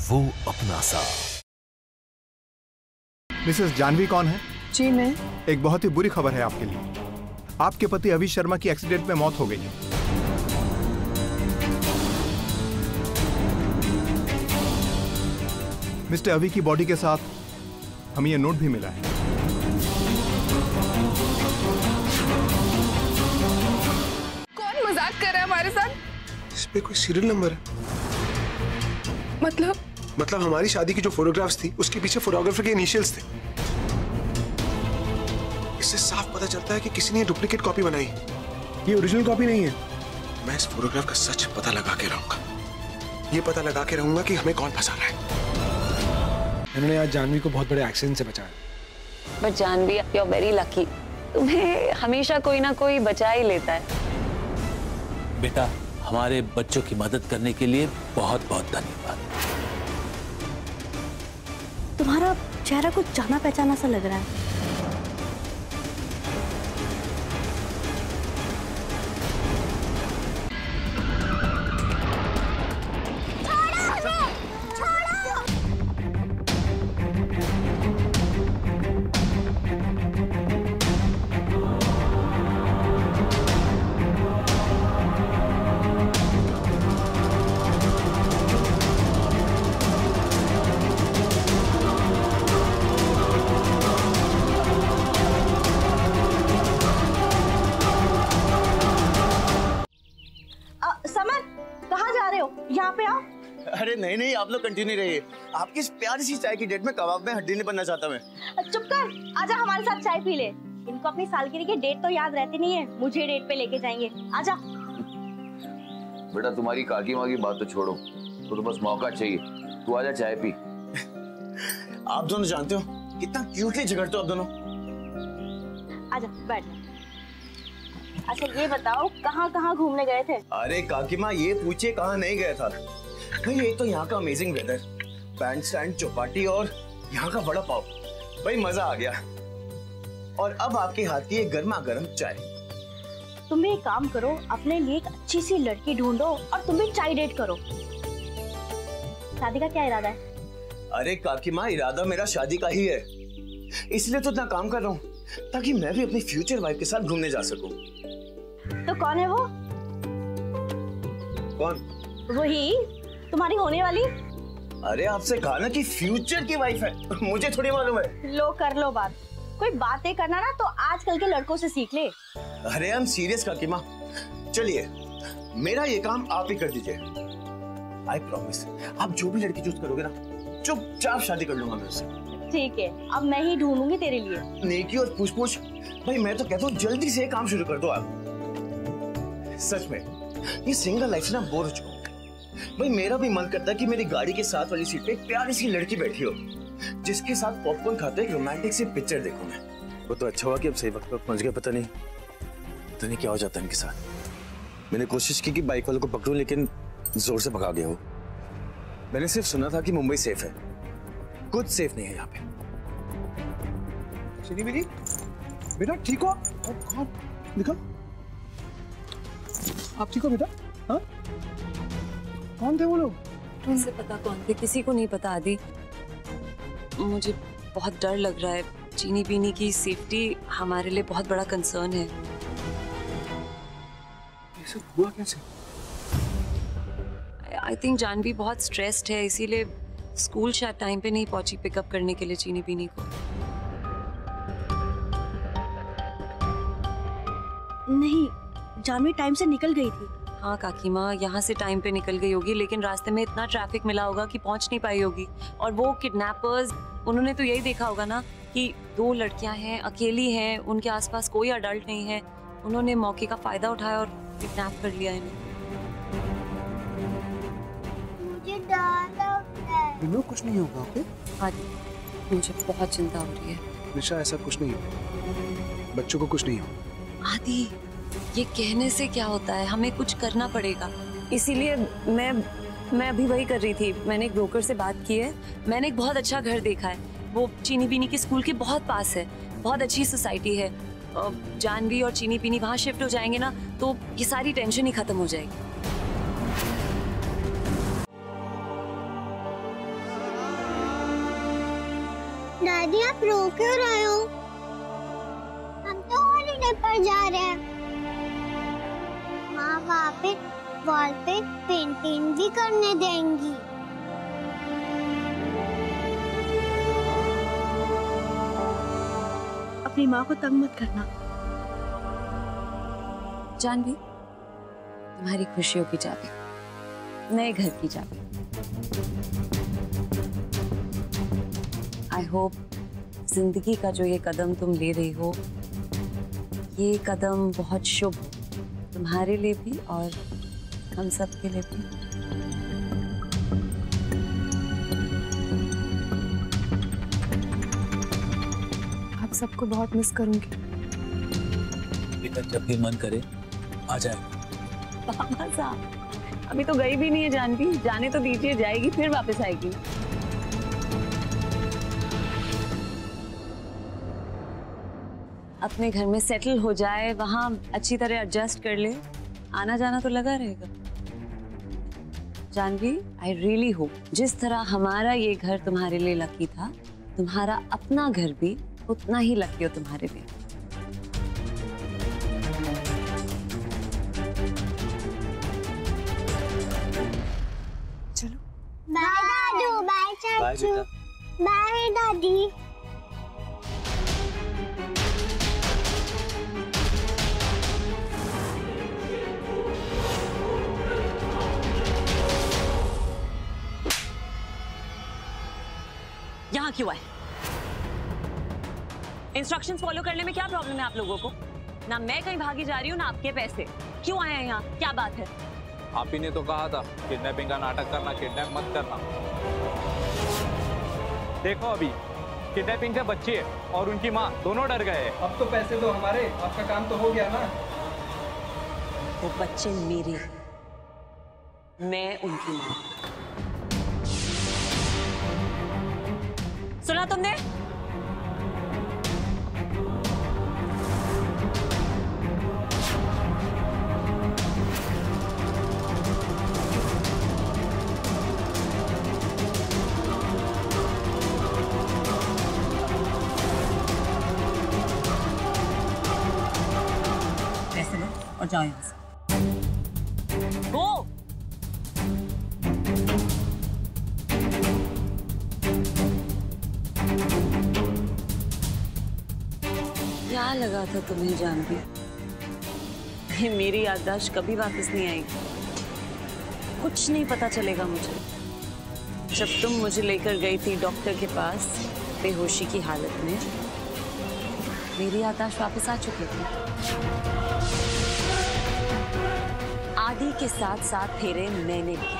वो अपना सा। मिसेस जानवी कौन है? जी मैं। एक बहुत ही बुरी खबर है आपके लिए। आपके पति अभी शर्मा की एक्सीडेंट में मौत हो गई है। मिस्टर अभी की बॉडी के साथ हमें यह नोट भी मिला है। कौन मजाक कर रहा है हमारे साथ? इस पे कोई सीरियल नंबर है? मतलब हमारी शादी की जो फोटोग्राफ्स थी उसके पीछे फोटोग्राफर के इनिशियल्स थे। इससे साफ पता चलता है कि किसी ने डुप्लीकेट कॉपी बनाई, ये ओरिजिनल कॉपी नहीं है। मैं इस फोटोग्राफ का सच पता लगा के रहूंगा। ये पता लगा के रहूंगा कि हमें कौन फंसा रहा है। इन्होंने आज जानवी को बहुत बड़े एक्सीडेंट से बचाया। But Jahnavi, you are very lucky. तुम्हें हमेशा कोई ना कोई बचा ही लेता है। बेटा, हमारे बच्चों की मदद करने के लिए बहुत बहुत धन्यवाद। तुम्हारा चेहरा कुछ जाना पहचाना सा लग रहा है। यहाँ पे आओ। अरे नहीं नहीं, आप लोग कंटिन्यू रहिए। आपकी इस प्यारी सी चाय की डेट में कबाब में हड्डी नहीं बनना चाहता मैं। चुप कर, आजा हमारे साथ चाय पी ले। इनको अपनी सालगिरह की डेट तो याद रहती नहीं है, मुझे डेट पे लेके जाएंगे। आजा। बेटा तुम्हारी काकी माँ की बात तो छोड़ो, तो बस मौका चाहिए। तू आजा चाय पी। आप दोनों जानते हो कितना क्यूटली झगड़ते हो आप दोनों। आजा बैठ। अच्छा ये बताओ कहाँ कहाँ घूमने गए थे? अरे काकी माँ ये पूछिए कहाँ नहीं गया था भाई। एक तो यहाँ का amazing weather, Bandstand, Chowpatty और यहाँ का वड़ा पाव, भाई मजा आ गया। और अब आपके हाथ की एक गर्मा गर्म चाय। तुम भी एक काम करो, अपने लिए एक अच्छी सी लड़की ढूंढो और तुम भी चाय डेट करो। शादी का क्या इरादा है? अरे काकी माँ इरादा मेरा शादी का ही है, इसलिए तो इतना काम कर रहा हूँ ताकि मैं भी अपनी फ्यूचर वाइफ के साथ घूमने जा सकूं। तो कौन है वो? कौन? वही तुम्हारी होने वाली। अरे आपसे कहा ना कि फ्यूचर की वाइफ है, मुझे थोड़ी मालूम है। लो कर लो बात। कोई बातें करना ना तो आजकल के लड़कों से सीख ले। अरे हम सीरियस काकी माँ, चलिए मेरा ये काम आप ही कर दीजिए। आई प्रॉमिस, आप जो भी लड़की चूज करोगे ना चुपचाप शादी कर लूंगा मैं उससे। ठीक है, अब मैं ही ढूंढूंगी तेरे लिए। नेकी और पूछ भाई मैं तो कहता हूँ जल्दी से काम शुरू कर दो आप। सच में ये सिंगल लाइफ से ना बोर हो चुका हूँ भाई। मेरा भी मन करता है कि मेरी गाड़ी के साथ वाली सीट पे एक प्यारी सी लड़की बैठी हो जिसके साथ पॉपकॉर्न खाते एक रोमांटिक सी पिक्चर देखूं मैं। वो तो अच्छा हुआ कि अब सही वक्त पर पहुंच गए। पता नहीं क्या हो जाता है इनके साथ। मैंने कोशिश की कि बाइक वालों को पकड़ूं लेकिन जोर से भगा गया वो। मैंने सिर्फ सुना था कि मुंबई सेफ है, कुछ सेफ नहीं है यहाँ पे। चली मेरी बेटा ठीक हो? कौन देखो आप ठीक हो बेटा? हाँ कौन थे वो लोग? तुमसे पता कौन थे? किसी को नहीं पता आदि। मुझे बहुत डर लग रहा है। चीनी बीनी की सेफ्टी हमारे लिए बहुत बड़ा कंसर्न है। ये सब हुआ कैसे? आई थिंक जानवी बहुत स्ट्रेस्ड है, इसीलिए स्कूल शायद टाइम पे नहीं पहुंची पिकअप करने के लिए चीनी बीनी को। नहीं, जानवी टाइम से निकल गई थी। हाँ काकी माँ, यहाँ से टाइम पे निकल गई होगी लेकिन रास्ते में इतना ट्रैफिक मिला होगा कि पहुंच नहीं पाई होगी। और वो किडनैपर्स, उन्होंने तो यही देखा होगा ना कि 2 लड़कियां हैं, अकेली हैं, उनके आसपास कोई अडल्ट नहीं है। उन्होंने मौके का फायदा उठाया और किडनैप कर लिया इन्हें। बिल्कुल कुछ नहीं होगा। ओके हाँ मुझे बहुत चिंता हो रही है। निशा ऐसा कुछ नहीं होगा, बच्चों को कुछ नहीं होगा। आदि ये कहने से क्या होता है, हमें कुछ करना पड़ेगा। इसीलिए मैं अभी वही कर रही थी। मैंने एक ब्रोकर से बात की है, मैंने एक बहुत अच्छा घर देखा है, वो चीनी बीनी के स्कूल के बहुत पास है, बहुत अच्छी सोसाइटी है। जानवी और चीनी बीनी वहाँ शिफ्ट हो जाएंगे ना तो ये सारी टेंशन ही खत्म हो जाएगी। दादी आप रो क्यों रहे हो? हम तो हॉलिडे पर जा रहे हैं। माँ वहाँ पे वॉल पे पेंटिंग भी करने देंगी। अपनी माँ को तंग मत करना। जानवी, तुम्हारी खुशियों की चाबी, नए घर की चाबी। आई होप जिंदगी का जो ये कदम तुम ले रही हो, ये कदम बहुत शुभ हो, तुम्हारे लिए भी और हम सब के लिए भी। आप सबको बहुत मिस करूंगी। बेटा जब भी मन करे आ जाए। पापा साहब, अभी तो गई भी नहीं है जानवी, जाने तो दीजिए, जाएगी फिर वापस आएगी। अपने घर में सेटल हो जाए, वहां अच्छी तरह एडजस्ट कर ले, आना जाना तो लगा रहेगा। जानवी, आई रियली होप जिस तरह हमारा ये घर तुम्हारे लिए लकी था, तुम्हारा अपना घर भी उतना ही लकी हो तुम्हारे लिए। चलो बाय दादू, बाय चाचू, बाय दादी। यहाँ क्यों आए? इंस्ट्रक्शंस फॉलो करने में क्या प्रॉब्लम है आप लोगों को? ना मैं कहीं भागी जा रही हूँ ना आपके पैसे। क्यों आए हैं यहाँ? क्या बात है? आप ही ने तो कहा था किडनैपिंग का नाटक करना, किडनैप मत करना। देखो अभी किडनैपिंग से बच्चे और उनकी माँ दोनों डर गए। अब तो पैसे दो हमारे, आपका काम तो हो गया ना। वो बच्चे मेरे, मैं उनकी माँ। सुना तुमने? पैसे लो और जाओ यहाँ से। गो। क्या लगा था तुम्हें जानवी? मेरी याददाश्त कभी वापस नहीं आएगी। कुछ नहीं पता चलेगा मुझे। जब तुम मुझे लेकर गई थी डॉक्टर के पास बेहोशी की हालत में, मेरी याददाश्त वापस आ चुकी थी। आदि के साथ साथ फेरे मैंने लिए,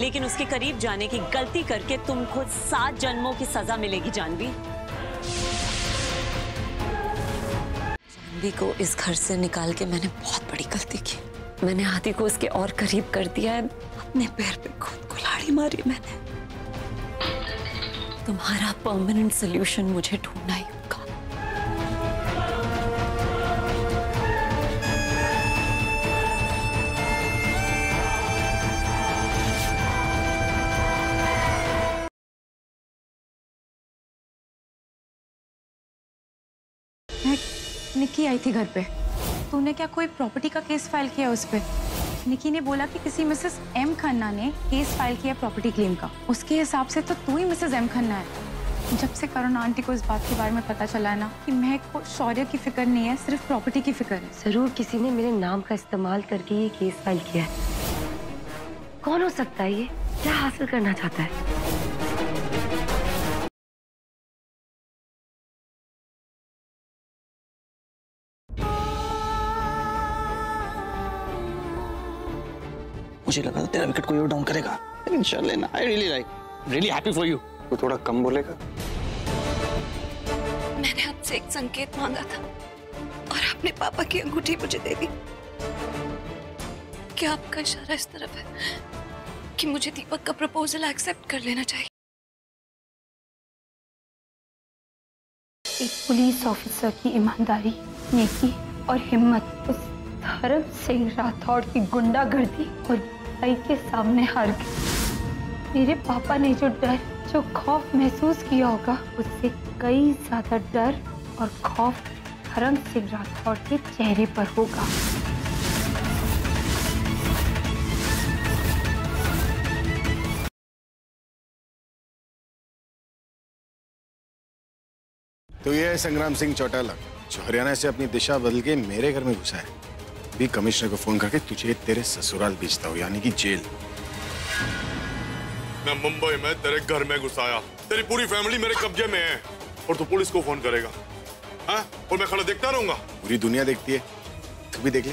लेकिन उसके करीब जाने की गलती करके तुमको 7 जन्मों की सजा मिलेगी जानवी। जानवी को इस घर से निकाल के मैंने बहुत बड़ी गलती की। मैंने आदि को उसके और करीब कर दिया है। अपने पैर पे खुद कुल्हाड़ी मारी मैंने। तुम्हारा परमानेंट सॉल्यूशन मुझे ढूंढना ही होगा। निक्की आई थी घर पे। तूने क्या कोई प्रॉपर्टी का केस फाइल किया उस पे? निक्की ने बोला कि किसी मिसेस एम खन्ना ने केस फाइल किया प्रॉपर्टी क्लेम का। उसके हिसाब से तो तू ही मिसेस एम खन्ना है। जब से करुणा आंटी को इस बात के बारे में पता चला है ना कि महक को शौर्य की फिक्र नहीं है, सिर्फ प्रॉपर्टी की फिक्र है। जरूर किसी ने मेरे नाम का इस्तेमाल करके ये केस फाइल किया है। कौन हो सकता है ये? क्या हासिल करना चाहता है? मुझे लगा था तेरा विकेट कोई और डाउन करेगा, लेकिन चल लेना। I really happy for you. वो थोड़ा कम बोलेगा? मैंने आपसे एक संकेत मांगा था और आपने पापा की अंगूठी मुझे दे दी। क्या आपका इशारा इस तरफ है कि मुझे दीपक का प्रपोजल एक्सेप्ट कर लेना चाहिए? एक पुलिस ऑफिसर की ईमानदारी, नेकी और हिम्मत उस धर्म सिंह राठौड़ की गुंडागर्दी और भाई के सामने हार गई। मेरे पापा ने जो डर, जो खौफ महसूस किया होगा, उससे कई ज्यादा डर और खौफ धर्म सिंह राठौड़ के चेहरे पर होगा। तो ये है संग्राम सिंह चौटाला, जो हरियाणा से अपनी दिशा बदल के मेरे घर में घुसा है। भी कमिश्नर को फोन करके तुझे तेरे ससुराल भेजता हूँ, यानी कि जेल। मैं मुंबई में तेरे घर में घुसाया, तेरी पूरी फैमिली मेरे कब्जे में है, और तू पुलिस को फोन करेगा? हाँ? और मैं खड़ा देखता रहूंगा? पूरी दुनिया देखती है, तू भी देख ले।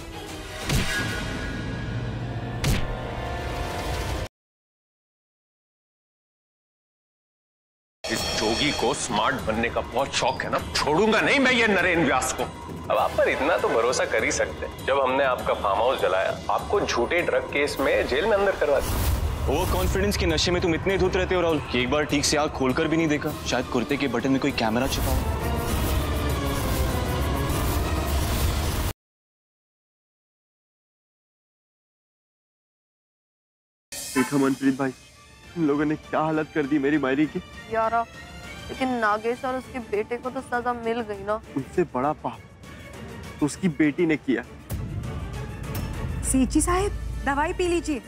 इस जोगी को स्मार्ट बनने का बहुत शौक है ना, छोड़ूंगा नहीं मैं ये नरेन व्यास को। अब आप पर इतना तो भरोसा कर ही सकते हैं। जब हमने आपका फार्म हाउस जलाया, आपको झूठे ड्रग केस में जेल में अंदर करवा दिया। ओवर कॉन्फिडेंस के नशे में तुम इतने धुत रहते हो राहुल कि एक बार ठीक से आग खोलकर भी नहीं देखा। शायद कुर्ते के बटन में कोई कैमरा छिपा हो। देखा मनप्रीत भाई, इन लोगों ने क्या हालत कर दी मेरी मायरी की। यारा, लेकिन नागेश और उसके बेटे को तो सजा मिल गई ना। उनसे बड़ा पाप तो उसकी बेटी ने किया। सीची साहब, दवाई पी लीजिए।